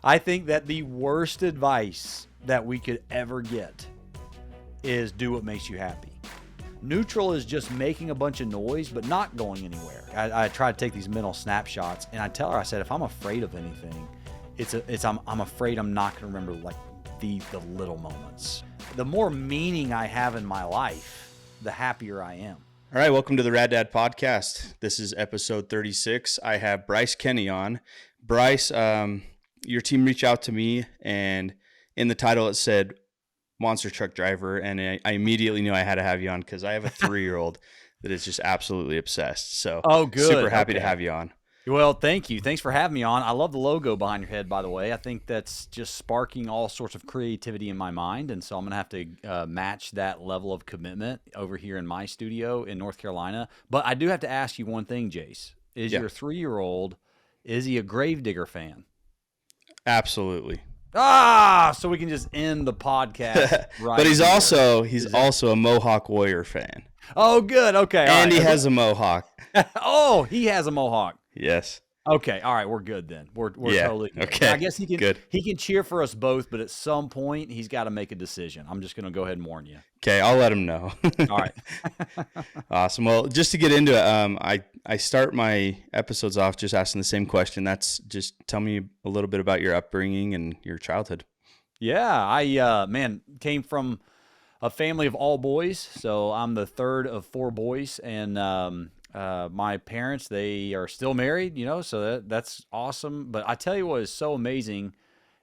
I think that the worst advice that we could ever get is do what makes you happy. Neutral is just making a bunch of noise, but not going anywhere. I try to take these mental snapshots, and I tell her, I said, if I'm afraid of anything, I'm afraid I'm not going to remember like the little moments. The more meaning I have in my life, the happier I am. All right, welcome to the Rad Dad Podcast. This is episode 36. I have Bryce Kenny on. Bryce, your team reached out to me, and in the title it said monster truck driver, and I immediately knew I had to have you on because I have a 3-year-old that is just absolutely obsessed. So, good. Super happy to have you on. Well, thank you. Thanks for having me on. I love the logo behind your head, by the way. I think that's just sparking all sorts of creativity in my mind, and so I'm going to have to match that level of commitment over here in my studio in North Carolina. But I do have to ask you one thing, Jace. Is your 3-year-old, is he a Gravedigger fan? Absolutely. So we can just end the podcast right But he's here. also a Mohawk Warrior fan. Oh, good. Okay. And he has a Mohawk. Oh, he has a Mohawk. Yes. Okay. All right. We're good then. We're totally good. Okay. I guess he can cheer for us both, but at some point he's got to make a decision. I'm just going to go ahead and warn you. Okay. I'll let him know. All right. Awesome. Well, just to get into it, I start my episodes off just asking the same question. That's just tell me a little bit about your upbringing and your childhood. Yeah. I came from a family of all boys. So I'm the third of 4 boys, and my parents, they are still married, so that's awesome. But I tell you what is so amazing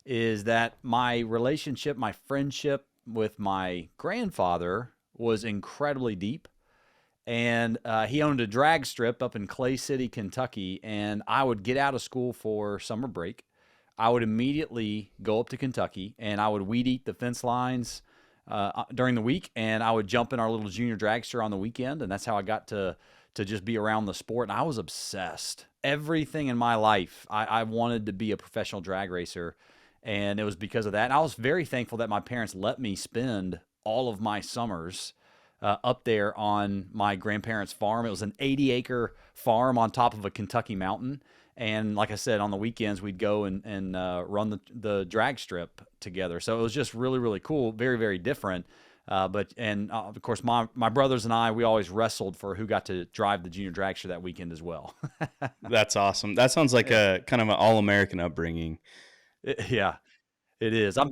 is that my relationship, my friendship with my grandfather was incredibly deep. And he owned a drag strip up in Clay City, Kentucky. And I would get out of school for summer break. I would immediately go up to Kentucky, and I would weed eat the fence lines during the week. And I would jump in our little junior dragster on the weekend. And that's how I got to just be around the sport. And I was obsessed. Everything in my life, I wanted to be a professional drag racer. And it was because of that. And I was very thankful that my parents let me spend all of my summers up there on my grandparents' farm. It was an 80-acre farm on top of a Kentucky mountain. And like I said, on the weekends, we'd go and run the drag strip together. So it was just really, really cool. Very, very different. Of course, my brothers and I, we always wrestled for who got to drive the junior dragster that weekend as well. That's awesome. That sounds like a kind of an all-American upbringing. Yeah, it is. I'm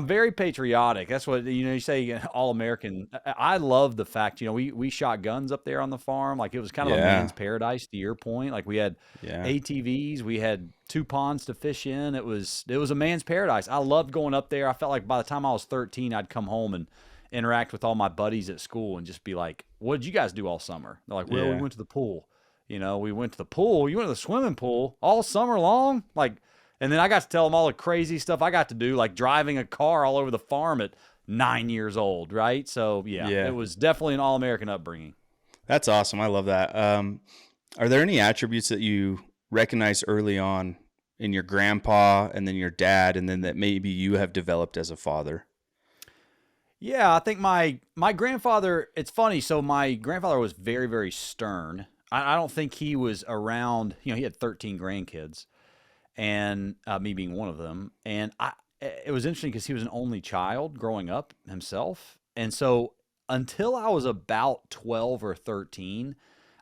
very patriotic. That's what, you say, all American. I love the fact, we shot guns up there on the farm. Like, it was kind of a man's paradise, to your point. Like, we had ATVs, we had 2 ponds to fish in. It was a man's paradise. I loved going up there. I felt like by the time I was 13, I'd come home and interact with all my buddies at school and just be like, what did you guys do all summer? They're like, well, we went to the pool. We went to the pool. You went to the swimming pool all summer long? Like, and then I got to tell them all the crazy stuff I got to do, like driving a car all over the farm at 9 years old, right? So, it was definitely an all-American upbringing. That's awesome. I love that. Are there any attributes that you recognized early on in your grandpa and then your dad, and then that maybe you have developed as a father? Yeah, I think my grandfather, it's funny. So my grandfather was very, very stern. I don't think he was around, he had 13 grandkids. And me being one of them. And it was interesting because he was an only child growing up himself. And so until I was about 12 or 13,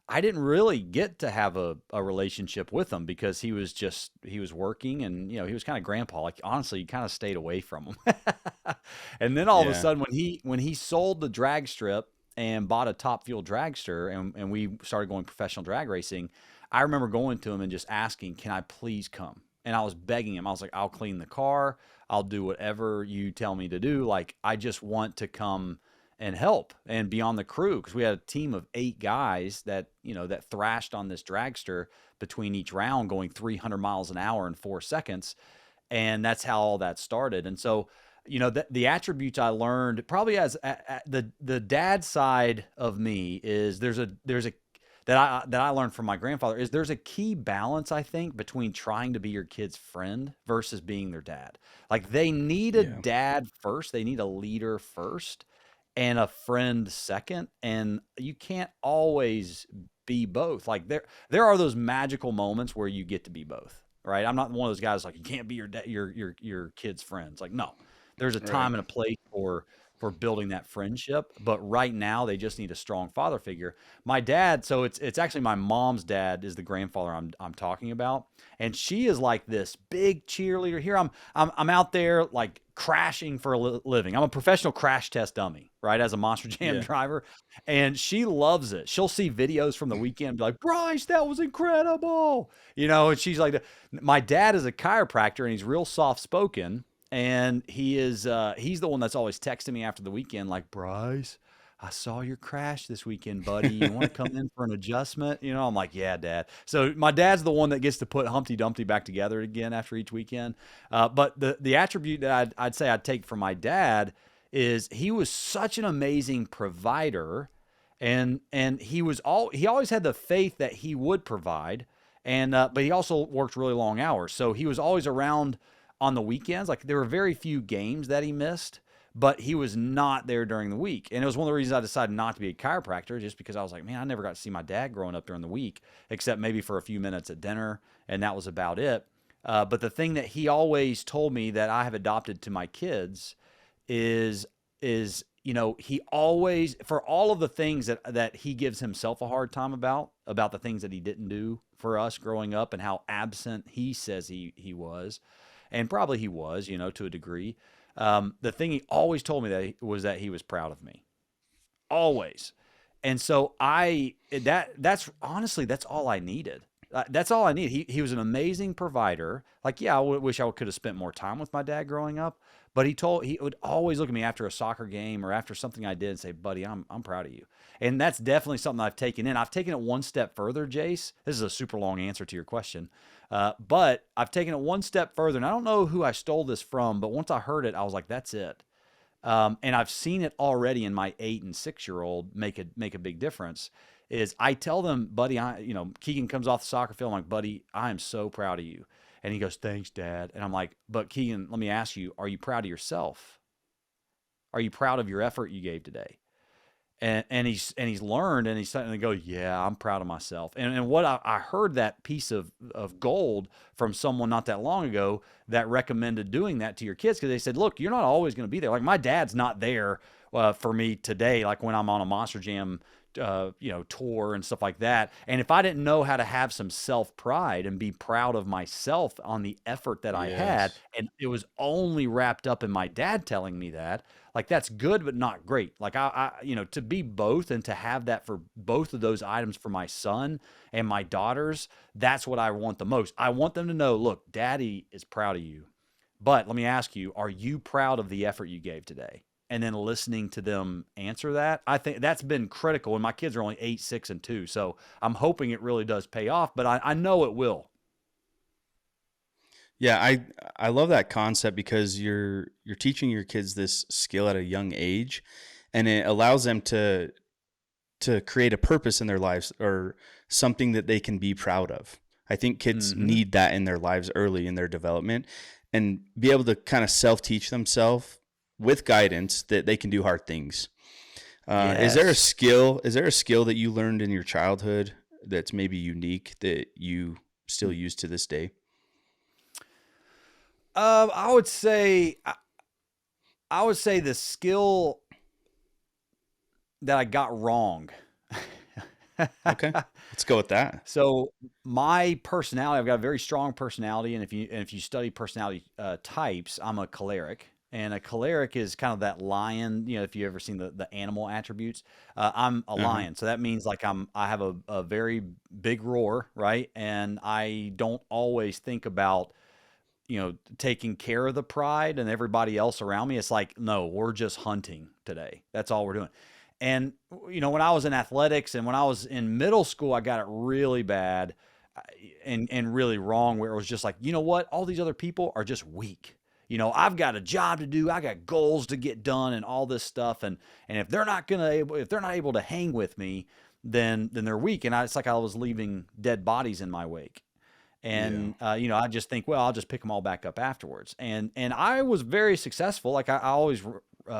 I didn't really get to have a relationship with him because he was working, and, he was kind of grandpa. Like, honestly, you kind of stayed away from him. And then all of a sudden, when he sold the drag strip and bought a Top Fuel dragster, and we started going professional drag racing, I remember going to him and just asking, can I please come? And I was begging him. I was like, I'll clean the car. I'll do whatever you tell me to do. Like, I just want to come and help and be on the crew. Because we had a team of 8 guys that thrashed on this dragster between each round, going 300 miles an hour in 4 seconds. And that's how all that started. And so, the attributes I learned probably as the dad side of me is there's a that I learned from my grandfather is there's a key balance, I think, between trying to be your kid's friend versus being their dad. Like, they need a dad first, they need a leader first, and a friend second, and you can't always be both. Like, there are those magical moments where you get to be both, right? I'm not one of those guys like you can't be your kid's friends. Like no, there's a Right. time and a place for building that friendship. But right now they just need a strong father figure. My dad, so it's actually my mom's dad is the grandfather I'm talking about, and she is like this big cheerleader. Here I'm out there like crashing for a living. I'm a professional crash test dummy, right? As a Monster Jam Yeah. driver, and she loves it. She'll see videos from the weekend, and be like, Bryce, that was incredible, and she's like, my dad is a chiropractor, and he's real soft spoken, and he's the one that's always texting me after the weekend, like, Bryce, I saw your crash this weekend, buddy. You want to come in for an adjustment? I'm like, yeah, Dad. So my dad's the one that gets to put Humpty Dumpty back together again after each weekend. But the attribute that I'd say I'd take from my dad is he was such an amazing provider, and he always had the faith that he would provide, and but he also worked really long hours, so he was always around on the weekends. Like there were very few games that he missed, but he was not there during the week. And it was one of the reasons I decided not to be a chiropractor, just because I was like, man, I never got to see my dad growing up during the week, except maybe for a few minutes at dinner. And that was about it. But the thing that he always told me that I have adopted to my kids is he always, for all of the things that he gives himself a hard time about the things that he didn't do for us growing up and how absent he says he was, and probably he was, to a degree. The thing he always told me that he was proud of me, always. And so that's honestly, that's all I needed. That's all I need. He was an amazing provider. Like, yeah, I wish I could have spent more time with my dad growing up, but he would always look at me after a soccer game or after something I did and say, buddy, I'm proud of you. And that's definitely something I've taken in. I've taken it one step further, Jace. This is a super long answer to your question. But I've taken it one step further, and I don't know who I stole this from, but once I heard it, I was like, that's it. And I've seen it already in my 8 and 6-year-old make a big difference. Is I tell them, buddy, Keegan comes off the soccer field, I'm like, buddy, I am so proud of you. And he goes, thanks, Dad. And I'm like, but Keegan, let me ask you, are you proud of yourself? Are you proud of your effort you gave today? And he's learned, and he's starting to go, yeah, I'm proud of myself. And what I heard that piece of gold from someone not that long ago that recommended doing that to your kids, because they said, look, you're not always going to be there. Like my dad's not there for me today, like when I'm on a Monster Jam tour and stuff like that. And if I didn't know how to have some self-pride and be proud of myself on the effort that I had, Yes. and it was only wrapped up in my dad telling me that, like that's good, but not great. Like to be both and to have that for both of those items for my son and my daughters, that's what I want the most. I want them to know, look, Daddy is proud of you. But let me ask you, are you proud of the effort you gave today? And then listening to them answer that, I think that's been critical. And my kids are only 8, 6, and 2. So I'm hoping it really does pay off, but I know it will. Yeah, I love that concept because you're teaching your kids this skill at a young age, and it allows them to create a purpose in their lives or something that they can be proud of. I think kids Mm-hmm. need that in their lives early in their development, and be able to kind of self-teach themselves with guidance that they can do hard things. Is there a Yes. skill? Is there a skill that you learned in your childhood that's maybe unique that you still use to this day? I would say, I would say the skill that I got wrong. Okay, let's go with that. So my personality, I've got a very strong personality, and if you study personality types, I'm a choleric, and a choleric is kind of that lion. If you ever seen the animal attributes, I'm a Uh-huh. lion, so that means like I have a very big roar, right? And I don't always think about taking care of the pride and everybody else around me. It's like, no, we're just hunting today. That's all we're doing. And, when I was in athletics and when I was in middle school, I got it really bad and really wrong, where it was just like, you know what? All these other people are just weak. I've got a job to do. I got goals to get done and all this stuff. And if they're not able to hang with me, then they're weak. And it's like I was leaving dead bodies in my wake. Yeah. And I just think, well, I'll just pick them all back up afterwards. And I was very successful. Like I always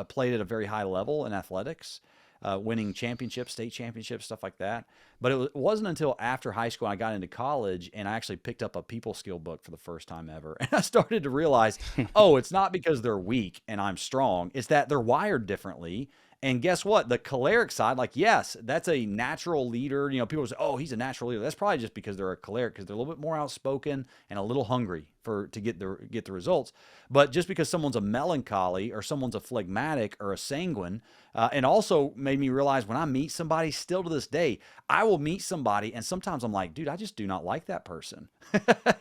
played at a very high level in athletics. winning championships, state championships, stuff like that. But it wasn't until after high school I got into college and I actually picked up a people skill book for the first time ever. And I started to realize, oh, it's not because they're weak and I'm strong. It's that they're wired differently. And guess what? The choleric side, like, yes, that's a natural leader. You know, people say, oh, he's a natural leader. That's probably just because they're a choleric, because they're a little bit more outspoken and a little hungry to get the results. But just because someone's a melancholy or someone's a phlegmatic or a sanguine, and also made me realize when I meet somebody, still to this day, I will meet somebody and sometimes I'm like, dude, I just do not like that person.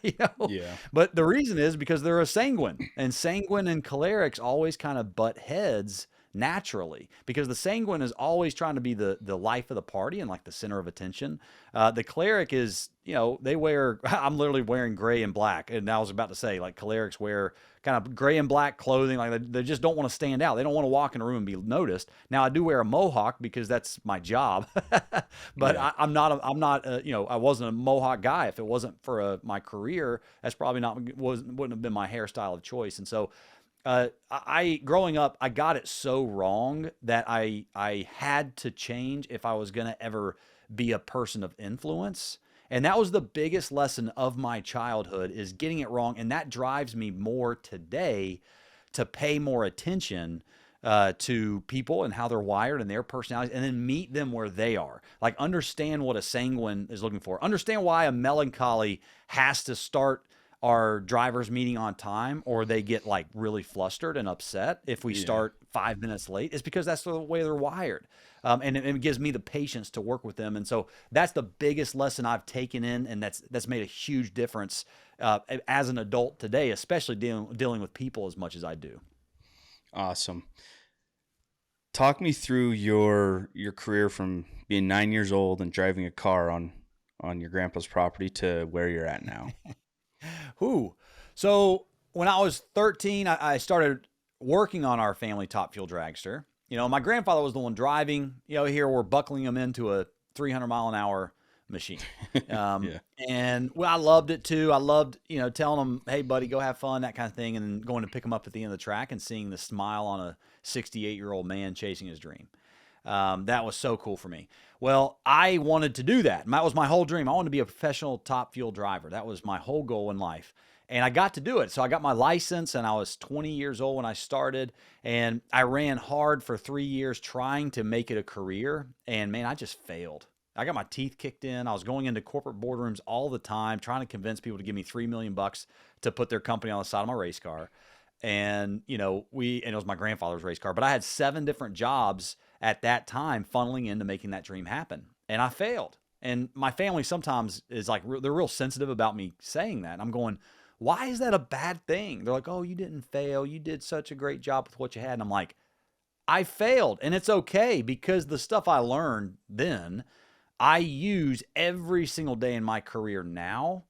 You know? Yeah. But the reason is because they're a sanguine, and sanguine and cholerics always kind of butt heads naturally, because the sanguine is always trying to be the life of the party and like the center of attention. The cleric is, you know, they wear, I'm literally wearing gray and black. And I was about to say, like, cholerics wear kind of gray and black clothing. Like they just don't want to stand out. They don't want to walk in a room and be noticed. Now I do wear a mohawk because that's my job, but Yeah. I'm not, you know, I wasn't a mohawk guy. If it wasn't for my career, that's probably wouldn't have been my hairstyle of choice. And so, I growing up, I got it so wrong that I had to change if I was going to ever be a person of influence. And that was the biggest lesson of my childhood, is getting it wrong. And that drives me more today to pay more attention to people and how they're wired and their personalities, and then meet them where they are. Like, understand what a sanguine is looking for. Understand why a melancholy has to start our drivers meeting on time, or they get like really flustered and upset if we start 5 minutes late. It's because that's the way they're wired. And it gives me the patience to work with them. And so that's the biggest lesson I've taken in. And that's made a huge difference as an adult today, especially dealing with people as much as I do. Awesome. Talk me through your career from being 9 years old and driving a car on your grandpa's property to where you're at now. Whew. So when I was 13, I started working on our family top fuel dragster. You know, my grandfather was the one driving. You know, here we're buckling him into a 300 mile an hour machine. Yeah. And well, I loved it too. I loved, you know, telling him, hey buddy, go have fun, that kind of thing. And then going to pick him up at the end of the track and seeing the smile on a 68-year-old man chasing his dream. That was so cool for me. Well, I wanted to do that. That was my whole dream. I wanted to be a professional top fuel driver. That was my whole goal in life. And I got to do it. So I got my license and I was 20 years old when I started, and I ran hard for 3 years trying to make it a career. And man, I just failed. I got my teeth kicked in. I was going into corporate boardrooms all the time, trying to convince people to give me $3 million to put their company on the side of my race car. And, you know, and it was my grandfather's race car, but I had 7 different jobs at that time funneling into making that dream happen. And I failed. And my family sometimes is like, they're real sensitive about me saying that. And I'm going, why is that a bad thing? They're like, oh, you didn't fail. You did such a great job with what you had. And I'm like, I failed. And it's okay, because the stuff I learned then, I use every single day in my career now.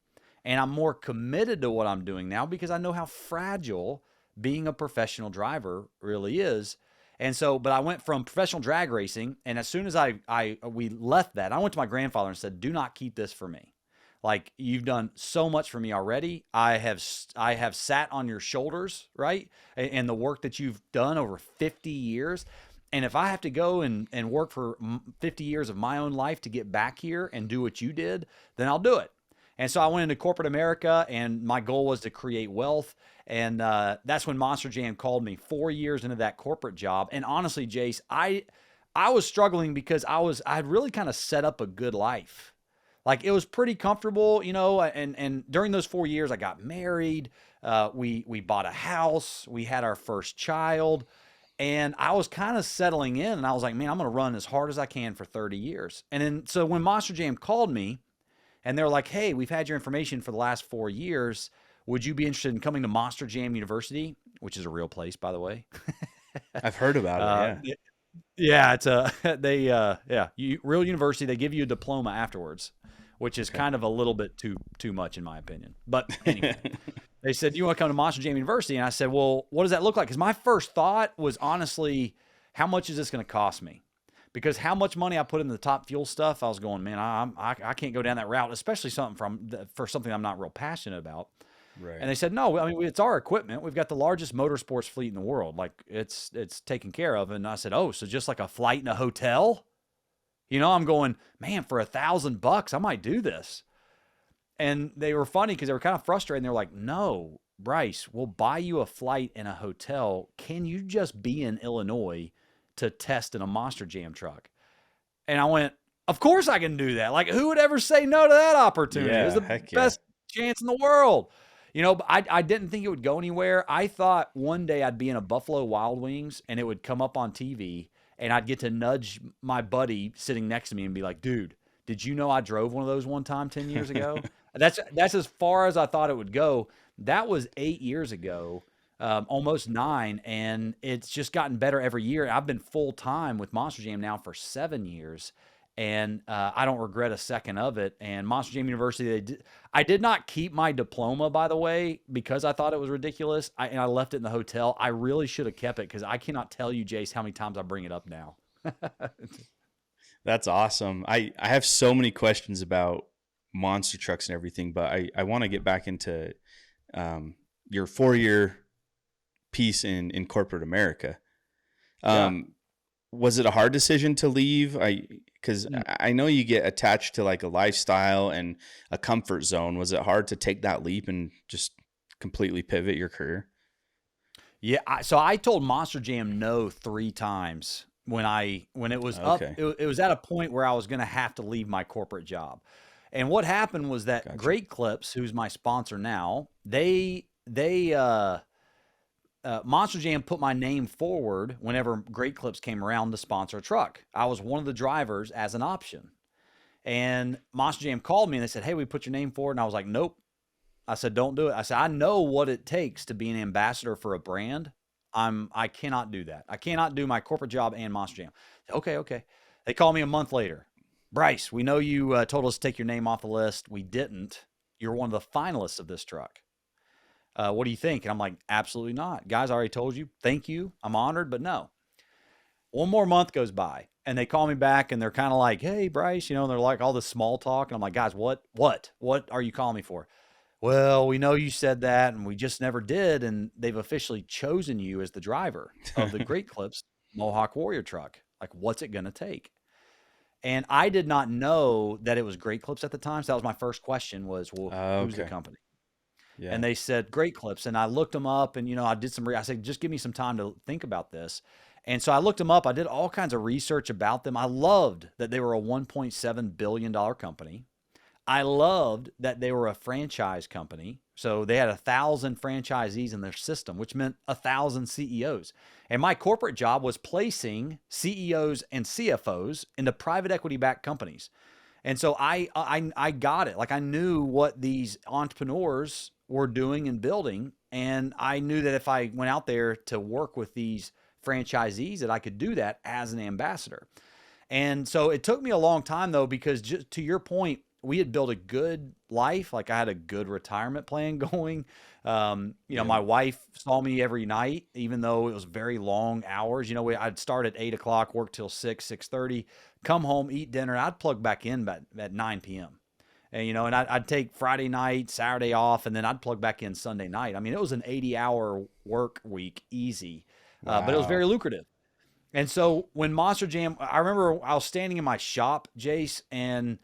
And I'm more committed to what I'm doing now because I know how fragile being a professional driver really is. And so, but I went from professional drag racing, and as soon as we left that, I went to my grandfather and said, do not keep this for me. Like, you've done so much for me already. I have sat on your shoulders, right? And the work that you've done over 50 years. And if I have to go and work for 50 years of my own life to get back here and do what you did, then I'll do it. And so I went into corporate America, and my goal was to create wealth. And that's when Monster Jam called me 4 years into that corporate job. And honestly, Jace, I was struggling because I had really kind of set up a good life. Like, it was pretty comfortable, you know, and during those 4 years, I got married. We bought a house. We had our first child. And I was kind of settling in, and I was like, man, I'm going to run as hard as I can for 30 years. And then, so when Monster Jam called me, and they're like, hey, we've had your information for the last 4 years. Would you be interested in coming to Monster Jam University, which is a real place, by the way? I've heard about it. Yeah, it's real university. They give you a diploma afterwards, which is kind of a little bit too much in my opinion. But anyway, they said, you want to come to Monster Jam University? And I said, well, what does that look like? Because my first thought was, honestly, how much is this going to cost me? Because how much money I put in the top fuel stuff, I was going, man, I can't go down that route, especially for something I'm not real passionate about. Right. And they said, no, I mean, it's our equipment. We've got the largest motorsports fleet in the world. Like it's taken care of. And I said, oh, so just like a flight in a hotel? I'm going, man, for $1,000, I might do this. And they were funny because they were kind of frustrated. And they're like, no, Bryce, we'll buy you a flight in a hotel. Can you just be in Illinois to test in a Monster Jam truck? And I went, of course I can do that. Like, who would ever say no to that opportunity? It was the best chance in the world. But I didn't think it would go anywhere. I thought one day I'd be in a Buffalo Wild Wings and it would come up on TV and I'd get to nudge my buddy sitting next to me and be like, dude, did you know I drove one of those one time 10 years ago? That's as far as I thought it would go. That was 8 years ago, almost 9, and it's just gotten better every year. I've been full time with Monster Jam now for 7 years, and I don't regret a second of it. And Monster Jam University, I did not keep my diploma, by the way, because I thought it was ridiculous. And I left it in the hotel. I really should have kept it because I cannot tell you, Jace, how many times I bring it up now. That's awesome. I have so many questions about monster trucks and everything, but I want to get back into your 4-year piece in corporate America. Was it a hard decision to leave? Because I know you get attached to like a lifestyle and a comfort zone. Was it hard to take that leap and just completely pivot your career? Yeah. So I told Monster Jam no 3 times when it was up. It was at a point where I was going to have to leave my corporate job. And what happened was that Great Clips, who's my sponsor now, Monster Jam put my name forward whenever Great Clips came around to sponsor a truck. I was one of the drivers as an option. And Monster Jam called me and they said, hey, we put your name forward. And I was like, nope. I said, don't do it. I said, I know what it takes to be an ambassador for a brand. I cannot do that. I cannot do my corporate job and Monster Jam. Okay. They called me a month later. Bryce, we know you told us to take your name off the list. We didn't. You're one of the finalists of this truck. What do you think? And I'm like, absolutely not. Guys, I already told you. Thank you. I'm honored, but no. One more month goes by and they call me back and they're kind of like, hey, Bryce, and they're like all this small talk. And I'm like, guys, what are you calling me for? Well, we know you said that and we just never did. And they've officially chosen you as the driver of the Great Clips Mohawk Warrior truck. Like, what's it going to take? And I did not know that it was Great Clips at the time. So that was my first question was, well, who's the company? Yeah. And they said Great Clips. And I looked them up and, I did I said, just give me some time to think about this. And so I looked them up. I did all kinds of research about them. I loved that they were a $1.7 billion company. I loved that they were a franchise company. So they had 1,000 franchisees in their system, which meant 1,000 CEOs. And my corporate job was placing CEOs and CFOs into private equity-backed companies. And so I got it. Like I knew what these entrepreneurs were doing and building. And I knew that if I went out there to work with these franchisees, that I could do that as an ambassador. And so it took me a long time though, because just to your point, we had built a good life. Like I had a good retirement plan going. My wife saw me every night, even though it was very long hours. I'd start at 8 o'clock, work till 6:30, come home, eat dinner. And I'd plug back in at 9 p.m. And, I'd take Friday night, Saturday off, and then I'd plug back in Sunday night. I mean, it was an 80-hour work week, easy, but it was very lucrative. And so when Monster Jam, I remember I was standing in my shop, Jace, and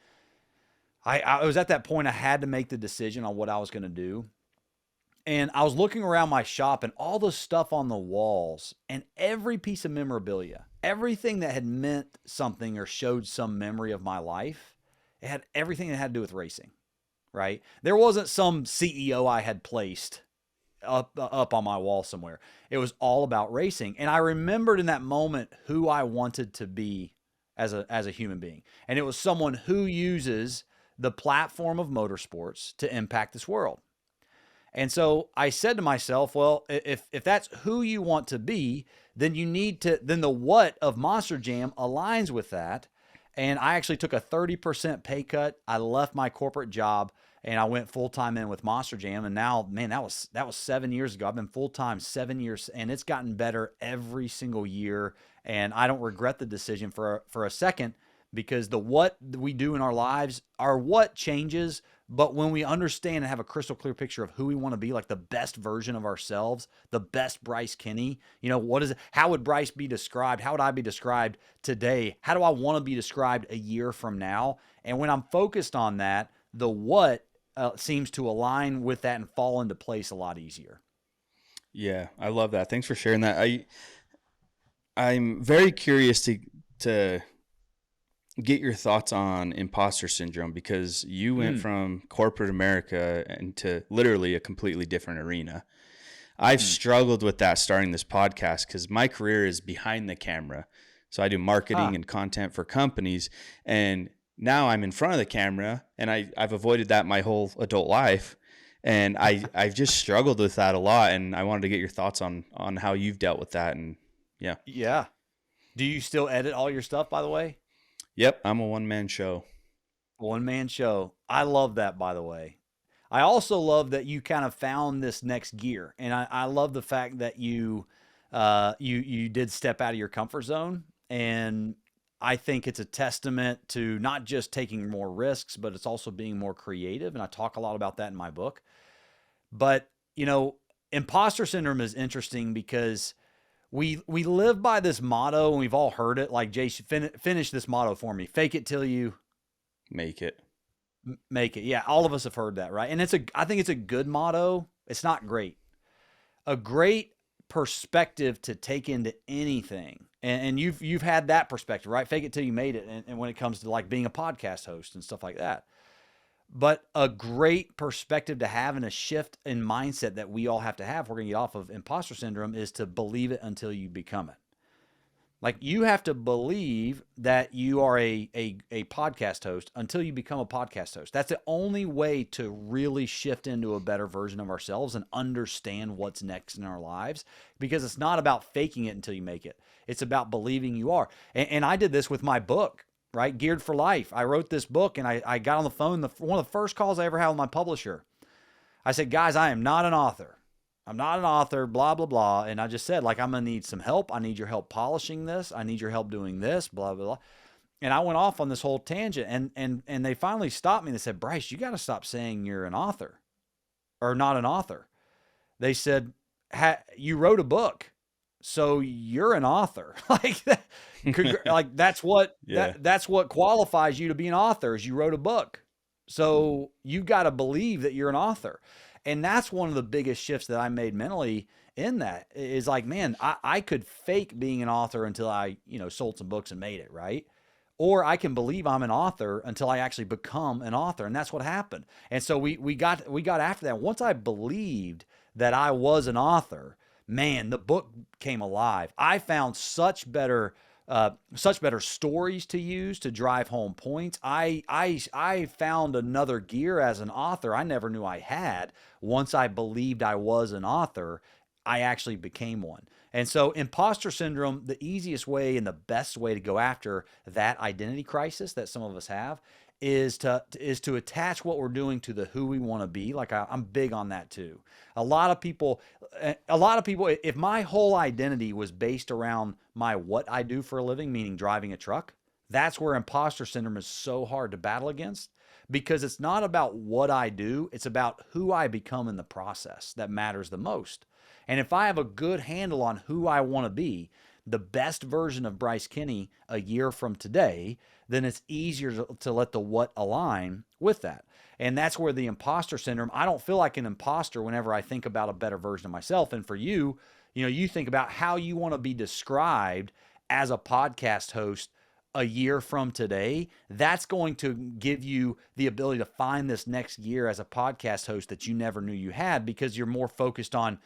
I was at that point, I had to make the decision on what I was going to do. And I was looking around my shop and all the stuff on the walls and every piece of memorabilia, everything that had meant something or showed some memory of my life, it had everything that had to do with racing, right? There wasn't some CEO I had placed up on my wall somewhere. It was all about racing. And I remembered in that moment who I wanted to be as a human being. And it was someone who uses the platform of motorsports to impact this world. And so I said to myself, well, if that's who you want to be, then then the what of Monster Jam aligns with that. And I actually took a 30% pay cut. I left my corporate job and I went full-time in with Monster Jam. And now, man, that was 7 years ago. I've been full-time 7 years and it's gotten better every single year. And I don't regret the decision for a second, because the what we do in our lives, our what changes, But when we understand and have a crystal clear picture of who we want to be, like the best version of ourselves, the best Bryce Kenny, what is it? How would Bryce be described? How would I be described today? How do I want to be described a year from now? And when I'm focused on that, the what seems to align with that and fall into place a lot easier. Yeah, I love that. Thanks for sharing that. I'm very curious to get your thoughts on imposter syndrome, because you went from corporate America into literally a completely different arena. I've struggled with that starting this podcast because my career is behind the camera. So I do marketing and content for companies, and now I'm in front of the camera, and I've avoided that my whole adult life. And I've just struggled with that a lot, and I wanted to get your thoughts on how you've dealt with that. And yeah. Yeah. Do you still edit all your stuff, by the way? Yep, I'm a one-man show. One-man show. I love that, by the way. I also love that you kind of found this next gear, and I love the fact that you did step out of your comfort zone, and I think it's a testament to not just taking more risks, but it's also being more creative, and I talk a lot about that in my book. But imposter syndrome is interesting because we live by this motto, and we've all heard it. Like, Jay, finish this motto for me. Fake it till you make it. Make it. Yeah, all of us have heard that, right? And I think it's a good motto. It's not great. A great perspective to take into anything. And you've had that perspective, right? Fake it till you made it. And when it comes to like being a podcast host and stuff like that. But a great perspective to have, and a shift in mindset that we all have to have, we're going to get off of imposter syndrome, is to believe it until you become it. Like, you have to believe that you are a podcast host until you become a podcast host. That's the only way to really shift into a better version of ourselves and understand what's next in our lives, because it's not about faking it until you make it. It's about believing you are. And I did this with my book. Right? Geared for Life. I wrote this book, and I got on the phone. One of the first calls I ever had with my publisher. I said, guys, I am not an author. I'm not an author, blah, blah, blah. And I just said, like, I'm going to need some help. I need your help polishing this. I need your help doing this, blah, blah, blah. And I went off on this whole tangent, and they finally stopped me and they said, Bryce, you got to stop saying you're an author or not an author. They said, you wrote a book, so you're an author. Like that's what that's what qualifies you to be an author, is you wrote a book. So you got to believe that you're an author. And that's one of the biggest shifts that I made mentally in that, is like, man, I could fake being an author until I, sold some books and made it, right? Or I can believe I'm an author until I actually become an author. And that's what happened. And so we got after that. Once I believed that I was an author, man, the book came alive. I found such better stories to use to drive home points. I found another gear as an author I never knew I had. Once I believed I was an author, I actually became one. And so imposter syndrome, the easiest way and the best way to go after that identity crisis that some of us have is to attach what we're doing to the who we want to be. Like, I'm big on that too. A lot of people, if my whole identity was based around my what I do for a living, meaning driving a truck, that's where imposter syndrome is so hard to battle against, because it's not about what I do. It's about who I become in the process that matters the most. And if I have a good handle on who I want to be, the best version of Bryce Kenny a year from today, then it's easier to let the what align with that. And that's where the imposter syndrome, I don't feel like an imposter whenever I think about a better version of myself. And for you, you think about how you want to be described as a podcast host a year from today. That's going to give you the ability to find this next year as a podcast host that you never knew you had, because you're more focused on,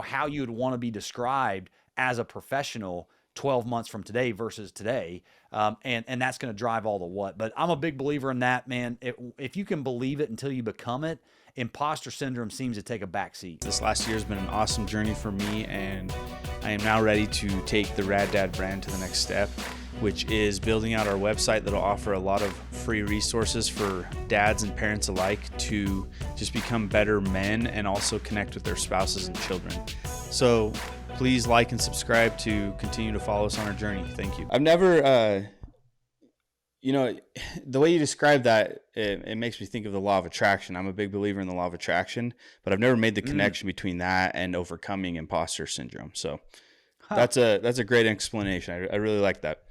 how you would want to be described as a professional 12 months from today versus today. And that's going to drive all the what. But I'm a big believer in that, man. If you can believe it until you become it, imposter syndrome seems to take a back seat. This last year has been an awesome journey for me, and I am now ready to take the Rad Dad brand to the next step, which is building out our website that'll offer a lot of free resources for dads and parents alike to just become better men and also connect with their spouses and children. So please like and subscribe to continue to follow us on our journey. Thank you. I've never You know, the way you describe that, it makes me think of the law of attraction. I'm a big believer in the law of attraction, but I've never made the Mm. connection between that and overcoming imposter syndrome. So Huh. that's a great explanation. I really like that.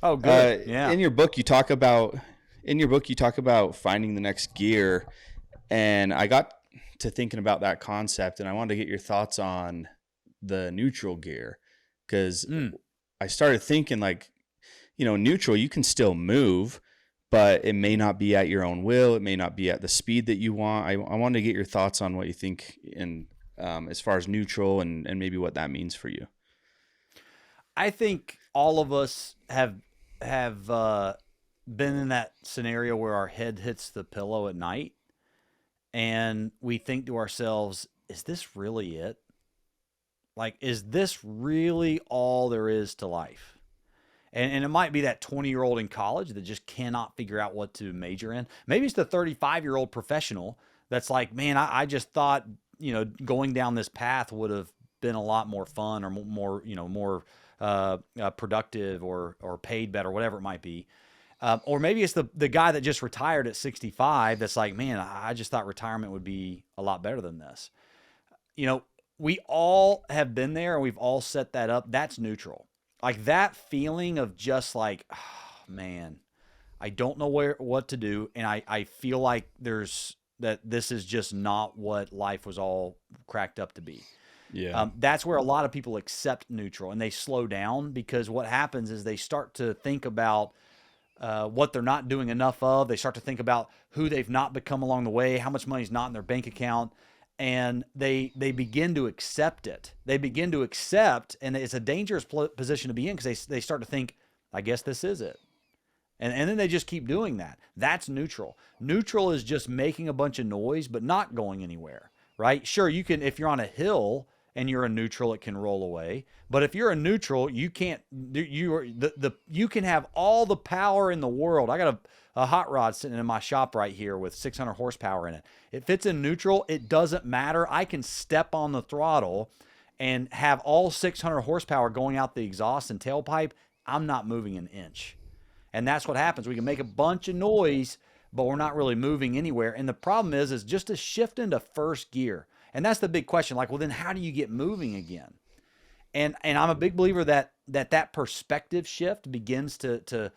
Oh, good. Yeah. In your book, you talk about finding the next gear, and I got to thinking about that concept, and I wanted to get your thoughts on the neutral gear, because Mm. I started thinking like, neutral, you can still move, but it may not be at your own will. It may not be at the speed that you want. I wanted to get your thoughts on what you think in as far as neutral and maybe what that means for you. I think all of us have been in that scenario where our head hits the pillow at night and we think to ourselves, is this really it? Like, is this really all there is to life? And it might be that 20-year-old in college that just cannot figure out what to major in. Maybe it's the 35-year-old professional that's like, man, I just thought, going down this path would have been a lot more fun or more productive or paid better, whatever it might be. Or maybe it's the guy that just retired at 65 that's like, man, I just thought retirement would be a lot better than this. We all have been there and we've all set that up. That's neutral. Like that feeling of just like, oh, man, I don't know what to do. And I feel like this is just not what life was all cracked up to be. Yeah. That's where a lot of people accept neutral and they slow down, because what happens is they start to think about what they're not doing enough of. They start to think about who they've not become along the way, how much money's not in their bank account, and they begin to accept it. They begin to accept, and it's a dangerous position to be in, because they start to think, I guess this is it. And then they just keep doing that. That's neutral. Neutral is just making a bunch of noise, but not going anywhere, right? Sure, you can, if you're on a hill and you're a neutral, it can roll away. But if you're a neutral, you can't, you can have all the power in the world. I got a hot rod sitting in my shop right here with 600 horsepower in it. If it's in neutral, it doesn't matter. I can step on the throttle and have all 600 horsepower going out the exhaust and tailpipe. I'm not moving an inch. And that's what happens. We can make a bunch of noise, but we're not really moving anywhere. And the problem is just to shift into first gear. And that's the big question. Like, well, then how do you get moving again? And I'm a big believer that perspective shift begins to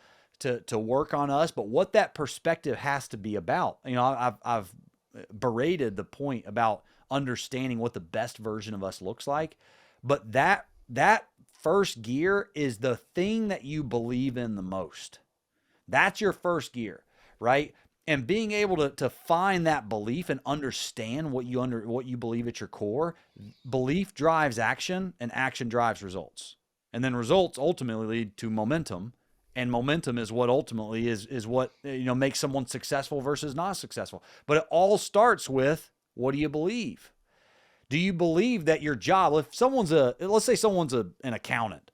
work on us. But what that perspective has to be about, I've berated the point about understanding what the best version of us looks like. But that first gear is the thing that you believe in the most. That's your first gear, right? And being able to find that belief and understand what you believe at your core. Belief drives action, and action drives results. And then results ultimately lead to momentum, and momentum is what ultimately is what makes someone successful versus not successful. But it all starts with, what do you believe? Do you believe that your job, if let's say someone's an accountant,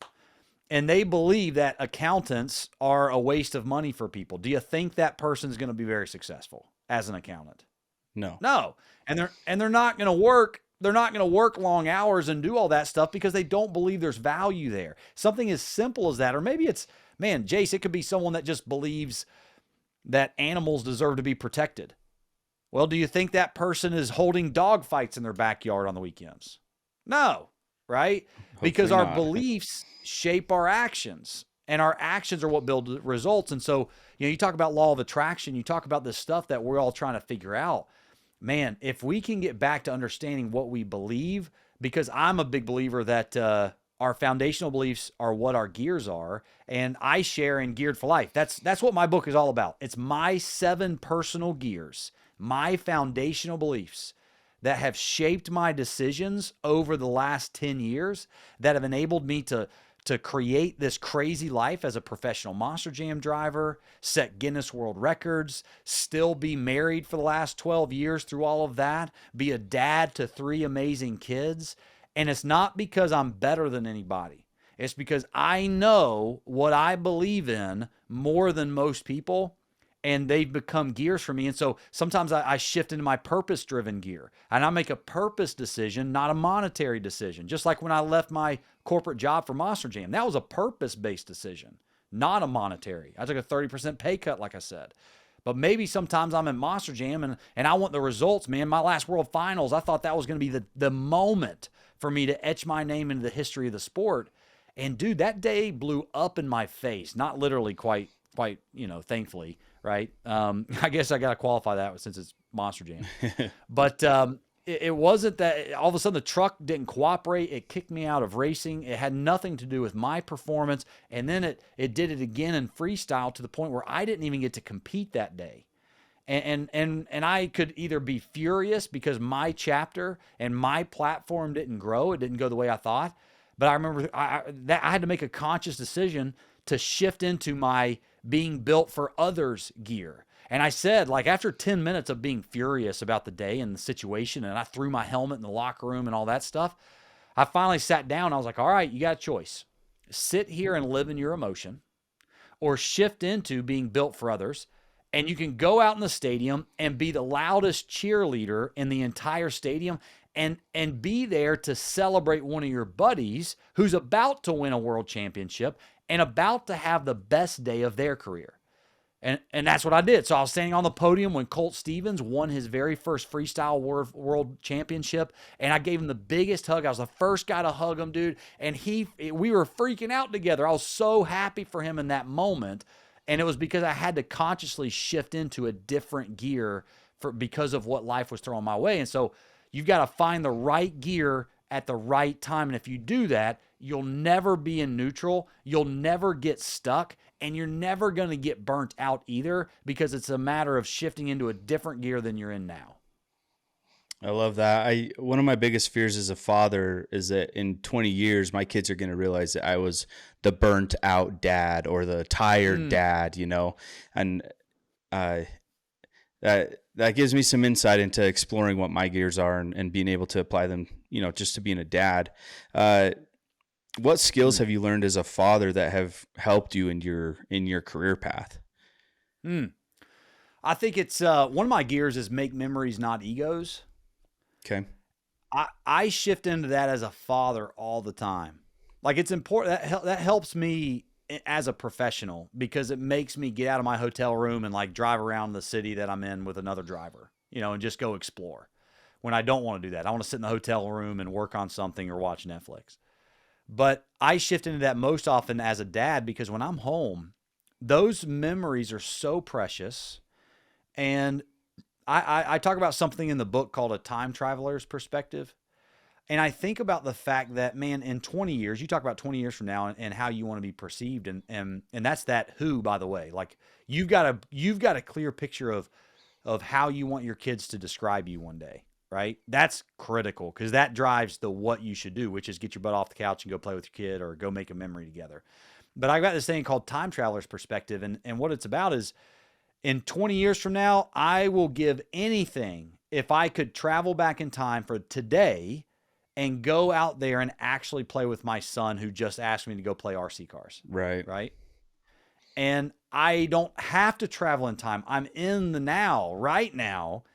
and they believe that accountants are a waste of money for people, do you think that person's going to be very successful as an accountant? No. No. And they're not going to work. They're not going to work long hours and do all that stuff because they don't believe there's value there. Something as simple as that, or maybe it's, man, Jace, it could be someone that just believes that animals deserve to be protected. Well, do you think that person is holding dog fights in their backyard on the weekends? No, right? Because our beliefs shape our actions, and our actions are what build results. And so, you talk about law of attraction, you talk about this stuff that we're all trying to figure out. Man, if we can get back to understanding what we believe, because I'm a big believer that our foundational beliefs are what our gears are, and I share in Geared for Life. That's what my book is all about. It's my 7 personal gears, my foundational beliefs that have shaped my decisions over the last 10 years, that have enabled me to create this crazy life as a professional Monster Jam driver, set Guinness World Records, still be married for the last 12 years through all of that, be a dad to 3 amazing kids. And it's not because I'm better than anybody. It's because I know what I believe in more than most people, and they've become gears for me. And so sometimes I shift into my purpose-driven gear, and I make a purpose decision, not a monetary decision. Just like when I left my corporate job for Monster Jam, that was a purpose-based decision, not a monetary. I took a 30% pay cut, like I said. But maybe sometimes I'm in Monster Jam and I want the results, man. My last World Finals, I thought that was going to be the moment for me to etch my name into the history of the sport. And dude, that day blew up in my face. Not literally, quite, thankfully, right? I guess I got to qualify that since it's Monster Jam. But it wasn't that all of a sudden the truck didn't cooperate. It kicked me out of racing. It had nothing to do with my performance. And then it did it again in freestyle to the point where I didn't even get to compete that day. And I could either be furious because my chapter and my platform didn't grow. It didn't go the way I thought. But I remember I had to make a conscious decision to shift into my being built for others gear. And I said, like, after 10 minutes of being furious about the day and the situation, and I threw my helmet in the locker room and all that stuff, I finally sat down. I was like, all right, you got a choice. Sit here and live in your emotion, or shift into being built for others. And you can go out in the stadium and be the loudest cheerleader in the entire stadium and be there to celebrate one of your buddies who's about to win a world championship and about to have the best day of their career. And that's what I did. So I was standing on the podium when Colt Stevens won his very first freestyle world championship, and I gave him the biggest hug. I was the first guy to hug him, dude. And we were freaking out together. I was so happy for him in that moment, and it was because I had to consciously shift into a different gear because of what life was throwing my way. And so you've got to find the right gear at the right time, and if you do that, you'll never be in neutral. You'll never get stuck. And you're never going to get burnt out either, because it's a matter of shifting into a different gear than you're in now. I love that. One of my biggest fears as a father is that in 20 years, my kids are going to realize that I was the burnt out dad or the tired dad, and that gives me some insight into exploring what my gears are and being able to apply them, just to being a dad. What skills have you learned as a father that have helped you in your career path? I think it's one of my gears is make memories, not egos. Okay. I shift into that as a father all the time. Like, it's important that helps me as a professional, because it makes me get out of my hotel room and like drive around the city that I'm in with another driver, and just go explore. When I don't want to do that, I want to sit in the hotel room and work on something or watch Netflix. But I shift into that most often as a dad, because when I'm home, those memories are so precious. And I talk about something in the book called a time traveler's perspective. And I think about the fact that, man, in 20 years, you talk about 20 years from now and how you want to be perceived. And that's that who, by the way, like you've got a clear picture of how you want your kids to describe you one day. Right? That's critical, because that drives the what you should do, which is get your butt off the couch and go play with your kid or go make a memory together. But I've got this thing called time traveler's perspective. And what it's about is, in 20 years from now, I will give anything if I could travel back in time for today and go out there and actually play with my son who just asked me to go play RC cars. Right. Right. And I don't have to travel in time. I'm in the now, right now.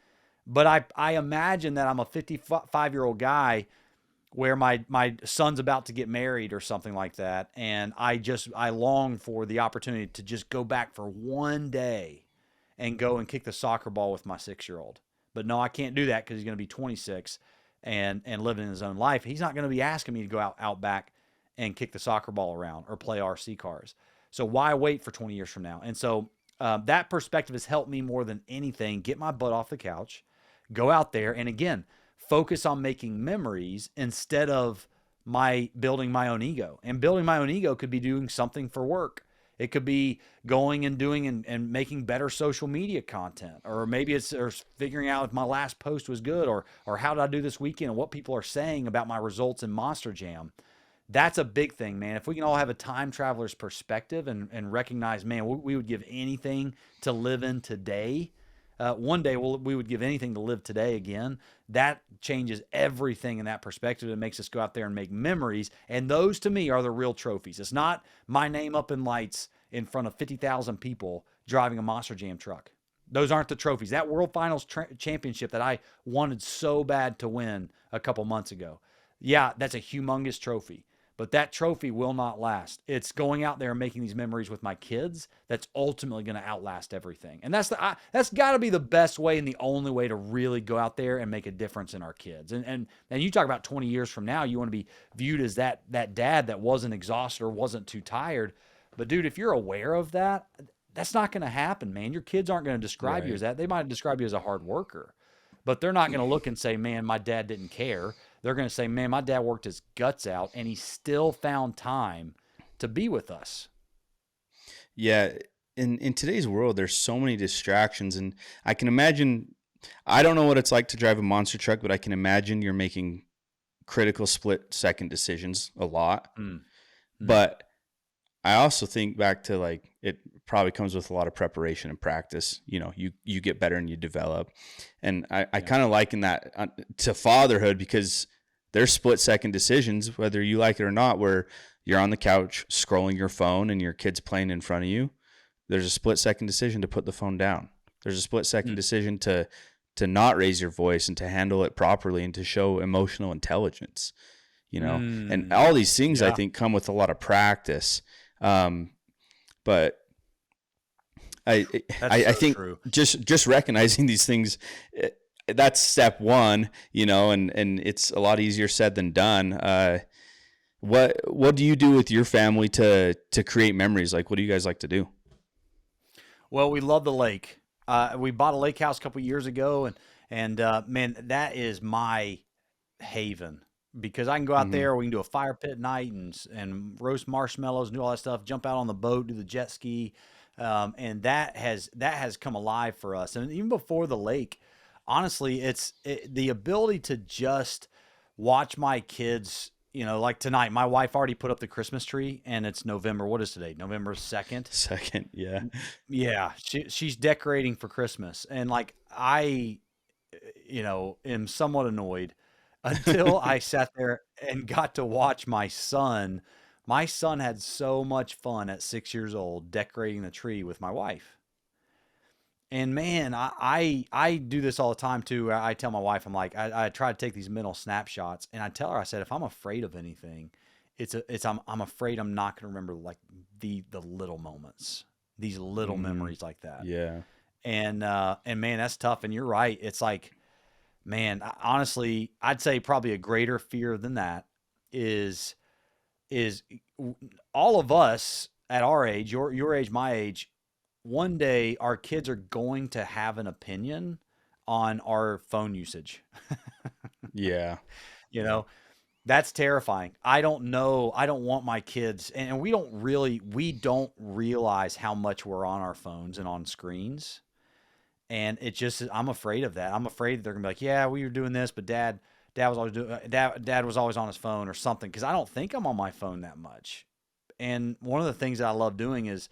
But I imagine that I'm a 55-year-old guy where my son's about to get married or something like that. And I long for the opportunity to just go back for one day and go and kick the soccer ball with my 6-year-old. But no, I can't do that because he's going to be 26 and living his own life. He's not going to be asking me to go out back and kick the soccer ball around or play RC cars. So why wait for 20 years from now? And so that perspective has helped me more than anything get my butt off the couch, go out there, and again, focus on making memories instead of building my own ego. And building my own ego could be doing something for work. It could be going and doing and making better social media content, or maybe it's figuring out if my last post was good, or how did I do this weekend, and what people are saying about my results in Monster Jam. That's a big thing, man. If we can all have a time traveler's perspective and recognize, man, we would give anything to live in today. One day we would give anything to live today again. That changes everything in that perspective. It makes us go out there and make memories. And those, to me, are the real trophies. It's not my name up in lights in front of 50,000 people driving a Monster Jam truck. Those aren't the trophies. That World Finals championship that I wanted so bad to win a couple months ago, yeah, that's a humongous trophy. but that trophy will not last. It's going out there and making these memories with my kids that's ultimately going to outlast everything. And that's got to be the best way and the only way to really go out there and make a difference in our kids. And you talk about 20 years from now, you want to be viewed as that dad that wasn't exhausted or wasn't too tired. But dude, if you're aware of that, that's not going to happen, man. Your kids aren't going to describe you as that. They might describe you as a hard worker, but they're not going to look and say, man, my dad didn't care. They're going to say, man, my dad worked his guts out and he still found time to be with us. Yeah. In today's world, there's so many distractions, and I can imagine, I don't know what it's like to drive a monster truck, but I can imagine you're making critical split-second decisions a lot. But I also think back to, like, it probably comes with a lot of preparation and practice. You know, you get better and you develop. And I kind of liken that to fatherhood, because there's split-second decisions, whether you like it or not, where you're on the couch scrolling your phone and your kid's playing in front of you. There's a split-second decision to put the phone down. There's a split-second decision to not raise your voice and to handle it properly and to show emotional intelligence, you know. And all these things, I think, come with a lot of practice. But I think true. just recognizing these things, that's step one, you know, and it's a lot easier said than done. What do you do with your family to create memories? Like, what do you guys like to do? Well, we love the lake. We bought a lake house a couple years ago, and man, that is my haven, because I can go out there, we can do a fire pit at night and roast marshmallows and do all that stuff, jump out on the boat, do the jet ski. And that has come alive for us. And even before the lake, honestly, the ability to just watch my kids, you know, like tonight, my wife already put up the Christmas tree, and it's November. What is today? November 2nd. Yeah. Yeah. She's decorating for Christmas. And like, I, you know, am somewhat annoyed until I sat there and got to watch my son. My son had so much fun at 6 years old decorating the tree with my wife. And man, I do this all the time too. I tell my wife, I'm like, I try to take these mental snapshots, and I tell her, I said, if I'm afraid of anything, I'm afraid I'm not going to remember like the little moments, these little memories like that. Yeah. And man, that's tough. And you're right. It's like, man, honestly, I'd say probably a greater fear than that is all of us at our age, your age, my age, one day our kids are going to have an opinion on our phone usage. Yeah. You know, that's terrifying. I don't know. I don't want my kids, and we don't realize how much we're on our phones and on screens. And I'm afraid of that. I'm afraid they're gonna be like, yeah, we were doing this, but dad was always on his phone or something. Cause I don't think I'm on my phone that much. And one of the things that I love doing is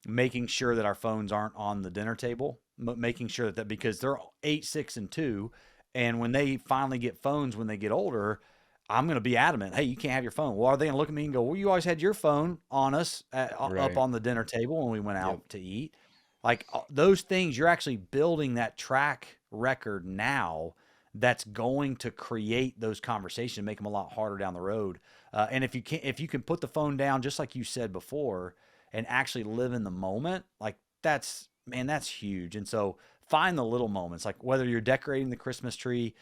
making sure that our phones aren't on the dinner table, but making sure that because they're 8, 6, and 2. And when they finally get phones, when they get older, I'm going to be adamant. Hey, you can't have your phone. Well, are they going to look at me and go, well, you always had your phone on us up on the dinner table when we went out to eat. Like those things, you're actually building that track record now that's going to create those conversations, make them a lot harder down the road. And if you can put the phone down, just like you said before, and actually live in the moment, like that's huge. And so find the little moments, like whether you're decorating the Christmas tree,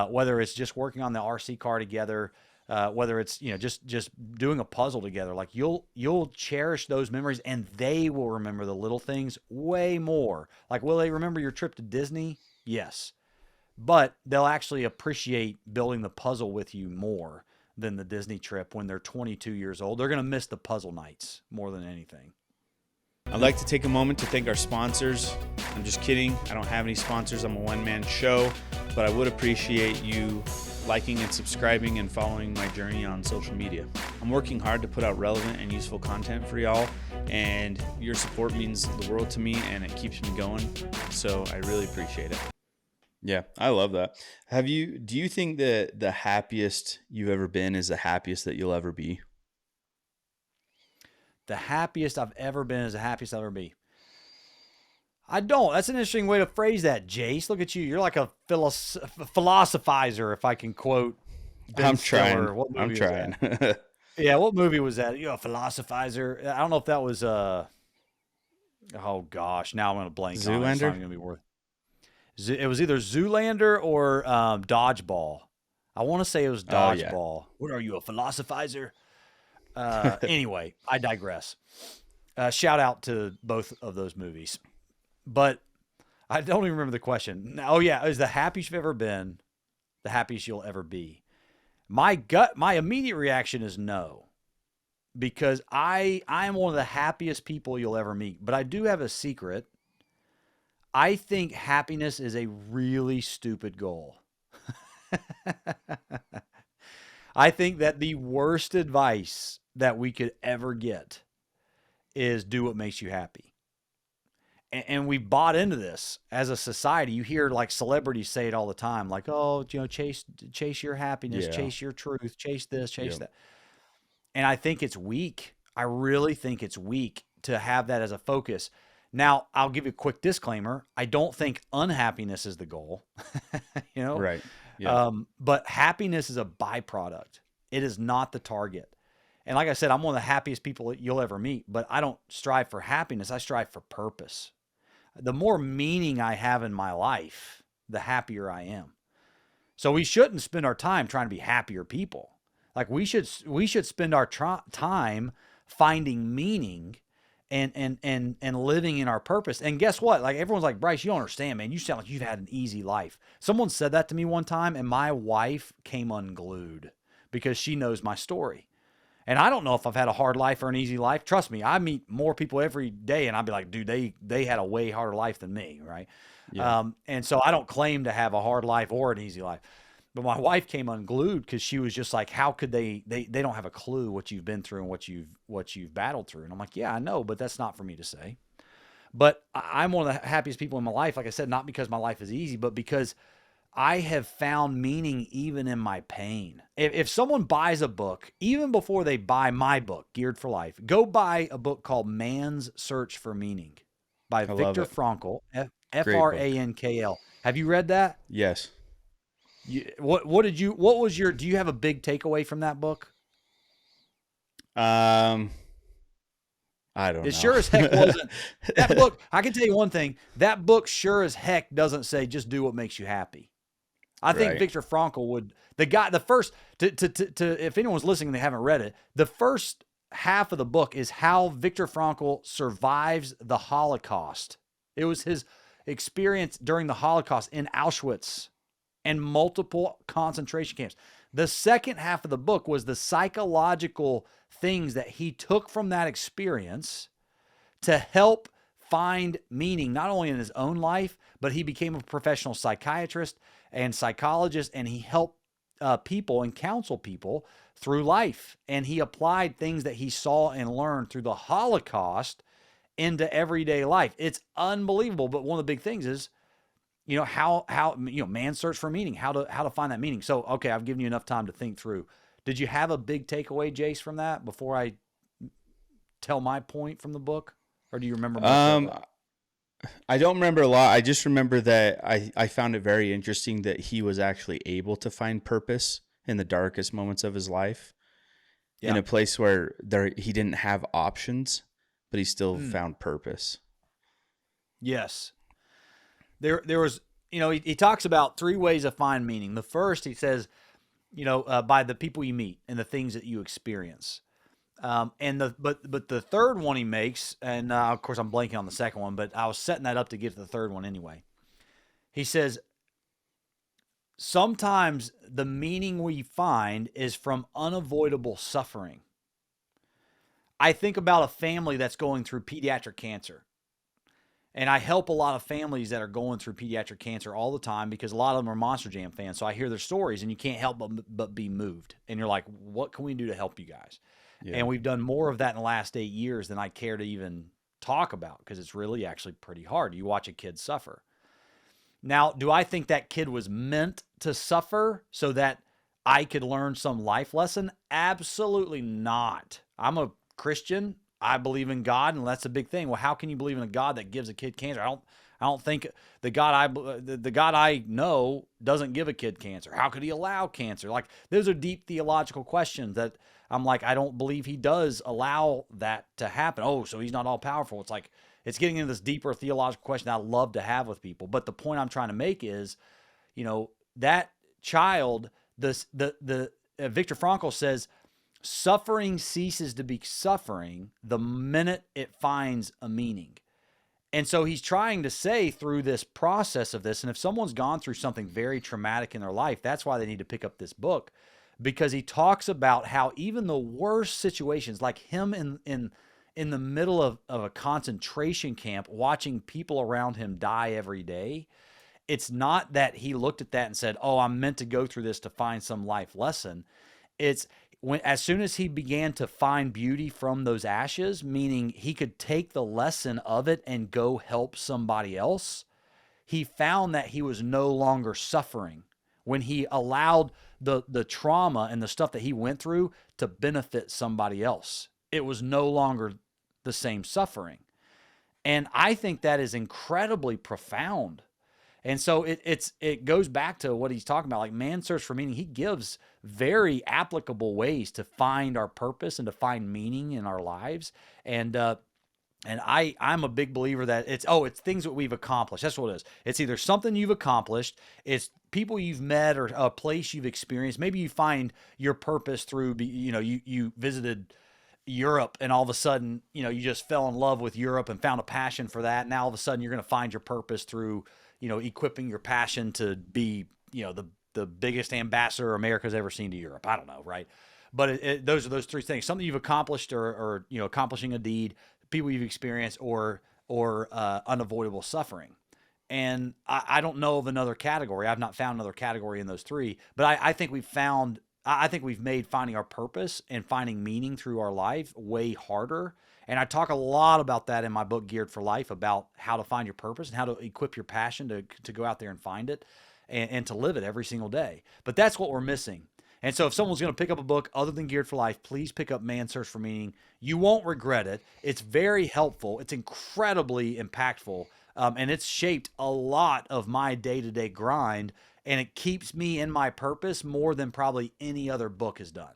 whether it's just working on the RC car together, whether it's, you know, just doing a puzzle together, like you'll cherish those memories, and they will remember the little things way more. Like, will they remember your trip to Disney? Yes. But they'll actually appreciate building the puzzle with you more than the Disney trip when they're 22 years old. They're going to miss the puzzle nights more than anything. I'd like to take a moment to thank our sponsors. I'm just kidding. I don't have any sponsors. I'm a one-man show, but I would appreciate you liking and subscribing and following my journey on social media. I'm working hard to put out relevant and useful content for y'all, and your support means the world to me, and it keeps me going. So I really appreciate it. Yeah, I love that. Do you think that the happiest you've ever been is the happiest that you'll ever be? The happiest I've ever been is the happiest I'll ever be. I don't. That's an interesting way to phrase that, Jace. Look at you. You're like a philosophizer, if I can quote Ben I'm Stiller. trying. I'm trying. Yeah, what movie was that? You know, Philosophizer. I don't know if that was oh gosh, now I'm gonna blank on it. It's not Zoolander. even gonna be worth. It was either Zoolander or Dodgeball. I want to say it was Oh yeah. Dodgeball. What are you, a philosophizer? Anyway, I digress. Shout out to both of those movies, but I don't even remember the question. Oh yeah, is the happiest you've ever been the happiest you'll ever be? My immediate reaction is no, because I am one of the happiest people you'll ever meet. But I do have a secret. I think happiness is a really stupid goal. I think that the worst advice that we could ever get is do what makes you happy. And we bought into this as a society. You hear like celebrities say it all the time, like, "Oh, you know, chase your happiness, Yeah. chase your truth, chase this, chase Yep. that." And I think it's weak. I really think it's weak to have that as a focus. Now, I'll give you a quick disclaimer. I don't think unhappiness is the goal, you know, Right. Yeah. but happiness is a byproduct. It is not the target. And like I said, I'm one of the happiest people you'll ever meet, but I don't strive for happiness. I strive for purpose. The more meaning I have in my life, the happier I am. So we shouldn't spend our time trying to be happier people. Like we should spend our time finding meaning and living in our purpose. And guess what? Like everyone's like, Bryce, you don't understand, man. You sound like you've had an easy life. Someone said that to me one time, and my wife came unglued because she knows my story. And I don't know if I've had a hard life or an easy life. Trust me, I meet more people every day, and I'd be like, dude, they had a way harder life than me, right? Yeah. And so I don't claim to have a hard life or an easy life. But my wife came unglued because she was just like, how could they don't have a clue what you've been through and what you've battled through. And I'm like, yeah, I know, but that's not for me to say. But I'm one of the happiest people in my life. Like I said, not because my life is easy, but because I have found meaning even in my pain. If someone buys a book, even before they buy my book, Geared for Life, go buy a book called Man's Search for Meaning by I love Viktor it. Frankl, Great book. Frankl. Have you read that? Yes. Do you have a big takeaway from that book? Um, I don't It sure know. as heck wasn't. That book, I can tell you one thing, that book sure as heck doesn't say just do what makes you happy. I think Right. Viktor Frankl would, the first, if anyone's listening and they haven't read it, the first half of the book is how Viktor Frankl survives the Holocaust. It was his experience during the Holocaust in Auschwitz and multiple concentration camps. The second half of the book was the psychological things that he took from that experience to help find meaning, not only in his own life, but he became a professional psychiatrist and psychologist, and he helped people and counsel people through life. And he applied things that he saw and learned through the Holocaust into everyday life. It's unbelievable. But one of the big things is, how man's search for meaning, how to find that meaning. So, okay, I've given you enough time to think through. Did you have a big takeaway, Jace, from that before I tell my point from the book? Or do you remember much of Um, it? I don't remember a lot. I just remember that I found it very interesting that he was actually able to find purpose in the darkest moments of his life in Yeah. a place where he didn't have options, but he still Mm. found purpose. Yes. There was, he talks about three ways to find meaning. The first, he says, by the people you meet and the things that you experience. But the third one he makes, and of course I'm blanking on the second one, but I was setting that up to get to the third one anyway. He says, sometimes the meaning we find is from unavoidable suffering. I think about a family that's going through pediatric cancer. And I help a lot of families that are going through pediatric cancer all the time because a lot of them are Monster Jam fans. So I hear their stories and you can't help but be moved. And you're like, what can we do to help you guys? Yeah. And we've done more of that in the last 8 years than I care to even talk about because it's really actually pretty hard. You watch a kid suffer. Now, do I think that kid was meant to suffer so that I could learn some life lesson? Absolutely not. I'm a Christian. I believe in God, and that's a big thing. Well, how can you believe in a God that gives a kid cancer? I don't think the God I know doesn't give a kid cancer. How could he allow cancer? Like, those are deep theological questions that I'm like, I don't believe he does allow that to happen. Oh, so he's not all powerful. It's like, it's getting into this deeper theological question I love to have with people. But the point I'm trying to make is, that child, the Viktor Frankl says, suffering ceases to be suffering the minute it finds a meaning. And so he's trying to say through this process of this, and if someone's gone through something very traumatic in their life, that's why they need to pick up this book, because he talks about how even the worst situations, like him in the middle of a concentration camp, watching people around him die every day, it's not that he looked at that and said, oh, I'm meant to go through this to find some life lesson. It's as soon as he began to find beauty from those ashes, meaning he could take the lesson of it and go help somebody else, he found that he was no longer suffering when he allowed the trauma and the stuff that he went through to benefit somebody else. It was no longer the same suffering. And I think that is incredibly profound. And so it goes back to what he's talking about, like Man's Search for Meaning. He gives very applicable ways to find our purpose and to find meaning in our lives. And I'm a big believer that it's things that we've accomplished. That's what it is. It's either something you've accomplished, it's people you've met, or a place you've experienced. Maybe you find your purpose through, you visited Europe, and all of a sudden, you just fell in love with Europe and found a passion for that. Now all of a sudden you're going to find your purpose through, equipping your passion to be, the biggest ambassador America's ever seen to Europe. I don't know, right? But those are those three things: something you've accomplished, or accomplishing a deed, people you've experienced, or unavoidable suffering. And I don't know of another category. I've not found another category in those three. But I think we've made finding our purpose and finding meaning through our life way harder. And I talk a lot about that in my book, Geared for Life, about how to find your purpose and how to equip your passion to go out there and find it and to live it every single day. But that's what we're missing. And so if someone's going to pick up a book other than Geared for Life, please pick up Man's Search for Meaning. You won't regret it. It's very helpful. It's incredibly impactful. And it's shaped a lot of my day-to-day grind, and it keeps me in my purpose more than probably any other book has done.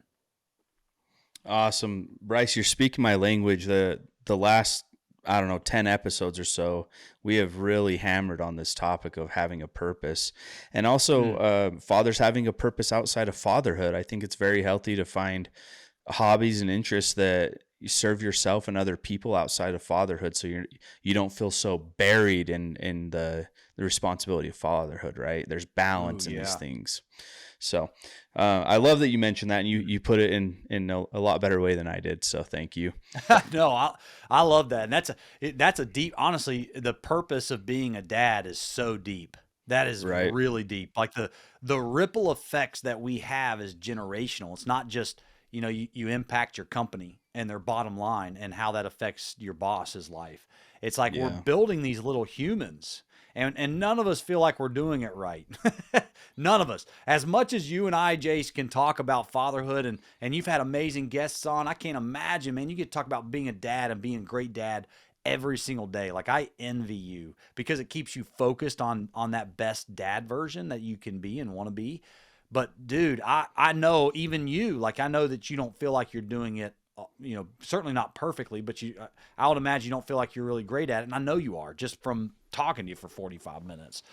Awesome. Bryce, you're speaking my language. The last, 10 episodes or so, we have really hammered on this topic of having a purpose, and also fathers having a purpose outside of fatherhood. I think it's very healthy to find hobbies and interests that you serve yourself and other people outside of fatherhood, so you don't feel so buried in the responsibility of fatherhood, right? There's balance in these things. So I love that you mentioned that, and you put it in a lot better way than I did. So thank you. No, I love that. And that's a deep, honestly, the purpose of being a dad is so deep. That is right. Really deep. Like the ripple effects that we have is generational. It's not just, you impact your company and their bottom line and how that affects your boss's life. It's like we're building these little humans. And none of us feel like we're doing it right. None of us. As much as you and I, Jace, can talk about fatherhood, and you've had amazing guests on, I can't imagine, man, you get to talk about being a dad and being a great dad every single day. Like, I envy you, because it keeps you focused on that best dad version that you can be and want to be. But dude, I know even you, like, I know that you don't feel like you're doing it, certainly not perfectly, but I would imagine you don't feel like you're really great at it. And I know you are, just from talking to you for 45 minutes.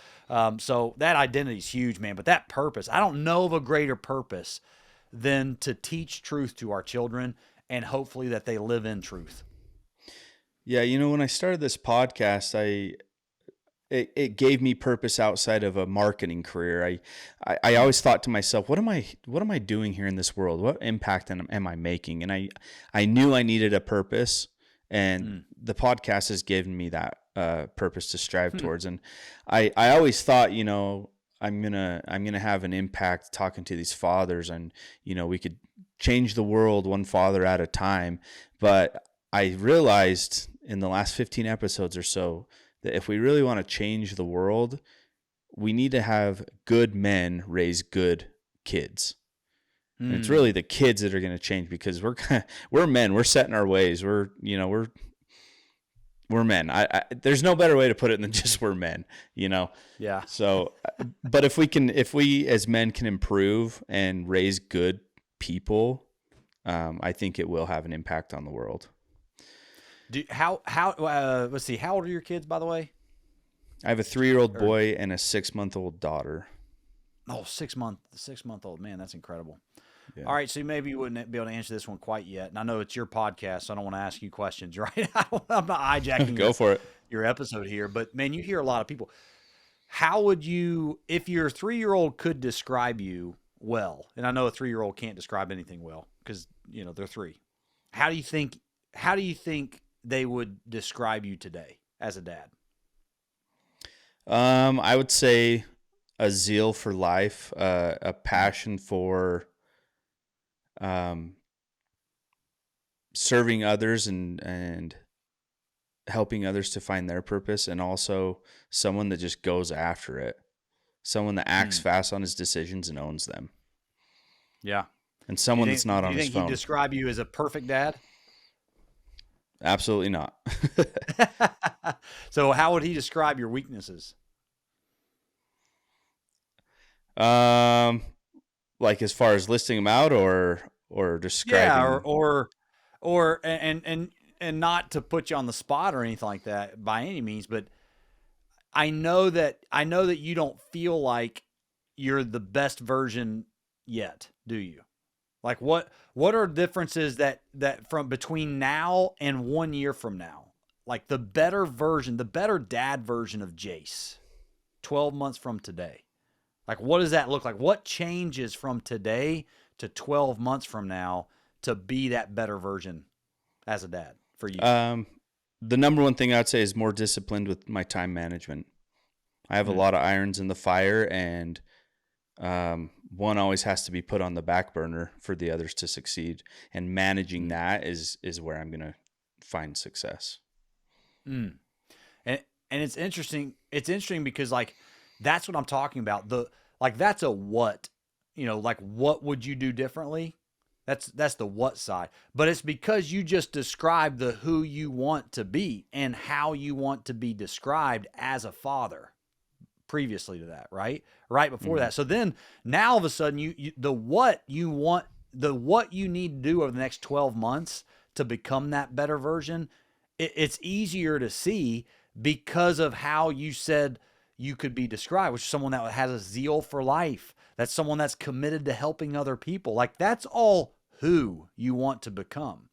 So that identity is huge, man. But that purpose, I don't know of a greater purpose than to teach truth to our children, and hopefully that they live in truth. Yeah. When I started this podcast, it gave me purpose outside of a marketing career. I always thought to myself, what am I doing here in this world? What impact am I making? And I knew I needed a purpose, and the podcast has given me that purpose to strive towards. And I always thought, I'm gonna have an impact talking to these fathers, and we could change the world one father at a time. But I realized in the last 15 episodes or so that if we really want to change the world, we need to have good men raise good kids. And it's really the kids that are going to change, because we're men. We're set in our ways. we're men. There's no better way to put it than just we're men, Yeah. So, but if we as men can improve and raise good people, I think it will have an impact on the world. Let's see, how old are your kids, by the way? I have a 3-year-old boy and a 6-month-old daughter. Oh, 6-month-old, man, that's incredible. Yeah. All right, so maybe you wouldn't be able to answer this one quite yet. And I know it's your podcast, so I don't want to ask you questions, right? I'm not hijacking Go for it. Your episode here, but man, you hear a lot of people. How would you, if your 3-year-old could describe you well, and I know a 3-year-old can't describe anything well because, they're 3. How do you think they would describe you today as a dad? I would say a zeal for life, a passion for serving others and helping others to find their purpose, and also someone that just goes after it, someone that acts fast on his decisions and owns them. Yeah. And someone that's not on his phone. Do you think he'd describe you as a perfect dad? Absolutely not. So how would he describe your weaknesses? Like as far as listing them out or describing. Yeah, or and not to put you on the spot or anything like that by any means, but I know that you don't feel like you're the best version yet, do you? Like what are differences that from between now and 1 year from now? Like the better dad version of Jace 12 months from today. Like what does that look like? What changes from today to 12 months from now to be that better version as a dad for you? The number one thing I'd say is more disciplined with my time management. I have a lot of irons in the fire, and one always has to be put on the back burner for the others to succeed. And managing that is where I'm going to find success. And it's interesting. It's interesting because like, that's what I'm talking about. That's a what, like what would you do differently? That's the what side. But it's because you just described the who you want to be and how you want to be described as a father previously to that, right? Right before that. So then now all of a sudden the what you need to do over the next 12 months to become that better version, it's easier to see because of how you said you could be described, which is someone that has a zeal for life. That's someone that's committed to helping other people. Like that's all who you want to become.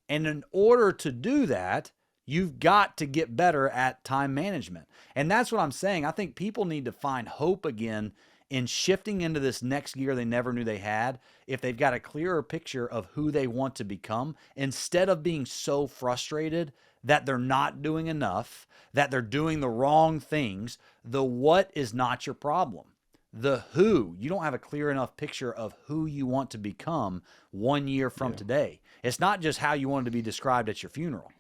And in order to do that, you've got to get better at time management. And that's what I'm saying. I think people need to find hope again in shifting into this next gear they never knew they had if they've got a clearer picture of who they want to become, instead of being so frustrated that they're not doing enough, that they're doing the wrong things. The what is not your problem. The who, you don't have a clear enough picture of who you want to become 1 year from today. It's not just how you wanted to be described at your funeral.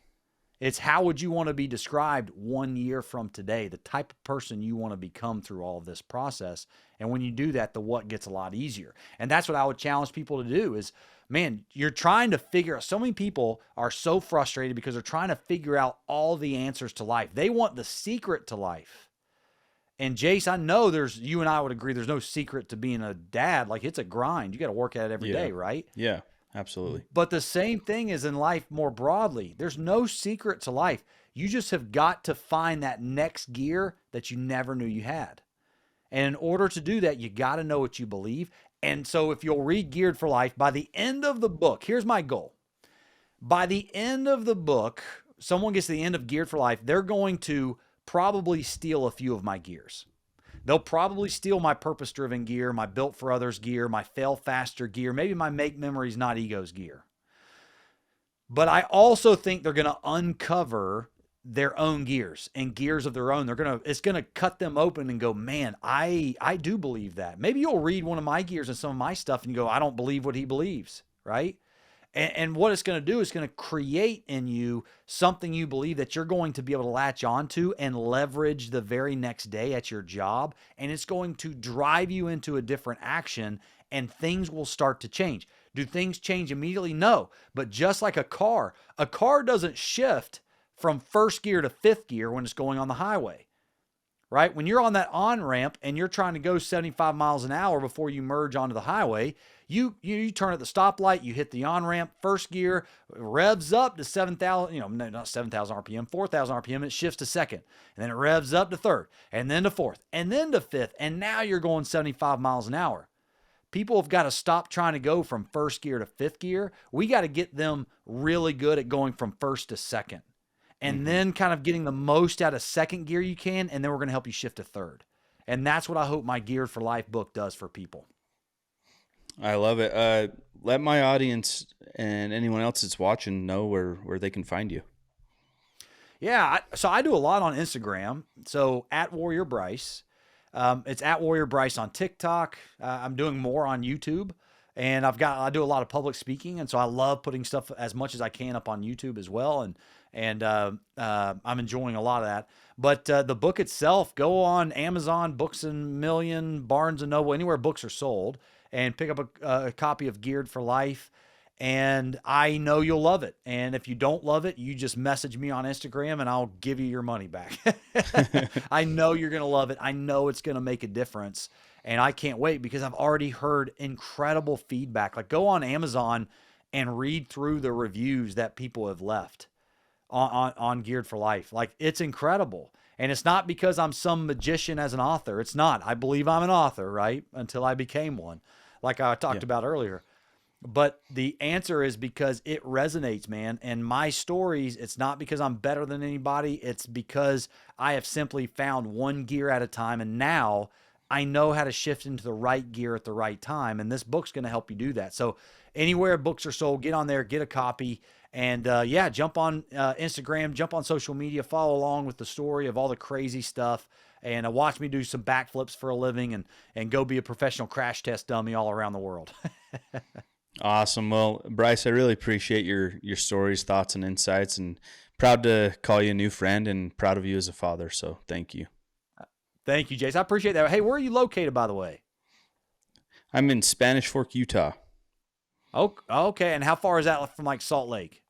It's how would you want to be described 1 year from today, the type of person you want to become through all of this process. And when you do that, the what gets a lot easier. And that's what I would challenge people to do is, man, you're trying to figure out, so many people are so frustrated because they're trying to figure out all the answers to life. They want the secret to life. And Jace, I know you and I would agree, there's no secret to being a dad. Like it's a grind. You got to work at it every day, right? Yeah, absolutely. But the same thing is in life more broadly. There's no secret to life. You just have got to find that next gear that you never knew you had. And in order to do that, you got to know what you believe. And so if you'll read Geared for Life, by the end of the book, here's my goal. By the end of the book, someone gets to the end of Geared for Life, they're going to probably steal a few of my gears. They'll probably steal my purpose-driven gear, my built for others gear, my fail faster gear, maybe my make memories, not egos gear. But I also think they're going to uncover their own gears and gears of their own. It's going to cut them open and go, man, I do believe that. Maybe you'll read one of my gears and some of my stuff and you go, I don't believe what he believes, right? And what it's going to do is going to create in you something you believe that you're going to be able to latch onto and leverage the very next day at your job. And it's going to drive you into a different action and things will start to change. Do things change immediately? No. But just like a car doesn't shift from first gear to fifth gear when it's going on the highway. Right? When you're on that on ramp and you're trying to go 75 miles an hour before you merge onto the highway, you turn at the stoplight, you hit the on ramp, first gear, revs up to 7,000, no, not 7,000 RPM, 4,000 RPM, it shifts to second, and then it revs up to third, and then to fourth, and then to fifth, and now you're going 75 miles an hour. People have got to stop trying to go from first gear to fifth gear. We got to get them really good at going from first to second. And then kind of getting the most out of second gear you can, and then we're going to help you shift to third. And that's what I hope my Geared for Life book does for people. I love it. Let my audience and anyone else that's watching know where they can find you. Yeah, so I do a lot on Instagram. So at Warrior Bryce. It's at Warrior Bryce on TikTok. I'm doing more on YouTube. And I do a lot of public speaking, and so I love putting stuff as much as I can up on YouTube as well. And I'm enjoying a lot of that. But the book itself, go on Amazon, Books a Million, Barnes and Noble, anywhere books are sold, and pick up a copy of Geared for Life. And I know you'll love it. And if you don't love it, you just message me on Instagram and I'll give you your money back. I know you're going to love it. I know it's going to make a difference. And I can't wait because I've already heard incredible feedback. Like, go on Amazon and read through the reviews that people have left on Geared for Life. Like, it's incredible. And it's not because I'm some magician as an author. It's not. I believe I'm an author, right? Until I became one, like I talked about earlier. But the answer is because it resonates, man. And my stories, it's not because I'm better than anybody. It's because I have simply found one gear at a time. And now I know how to shift into the right gear at the right time. And this book's going to help you do that. So anywhere books are sold, get on there, get a copy. And jump on Instagram, jump on social media, follow along with the story of all the crazy stuff. And watch me do some backflips for a living and go be a professional crash test dummy all around the world. Awesome. Well, Bryce, I really appreciate your stories, thoughts, and insights, and proud to call you a new friend and proud of you as a father. So thank you. Thank you, Jace. I appreciate that. Hey, where are you located, by the way? I'm in Spanish Fork, Utah. Oh, okay. And how far is that from like Salt Lake?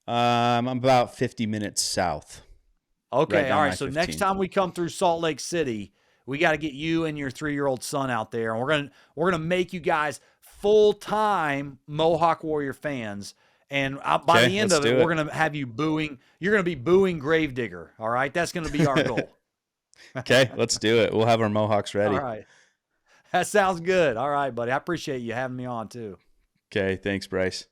I'm about 50 minutes south. Okay. Right, all right. So next time we come through Salt Lake City, we got to get you and your 3-year-old son out there, and we're gonna make you guys full-time Mohawk Warrior fans. And by the end of it, we're gonna have you booing. You're gonna be booing Gravedigger. All right. That's gonna be our goal. Okay, let's do it. We'll have our Mohawks ready. All right. That sounds good. All right, buddy. I appreciate you having me on too. Okay, thanks, Bryce.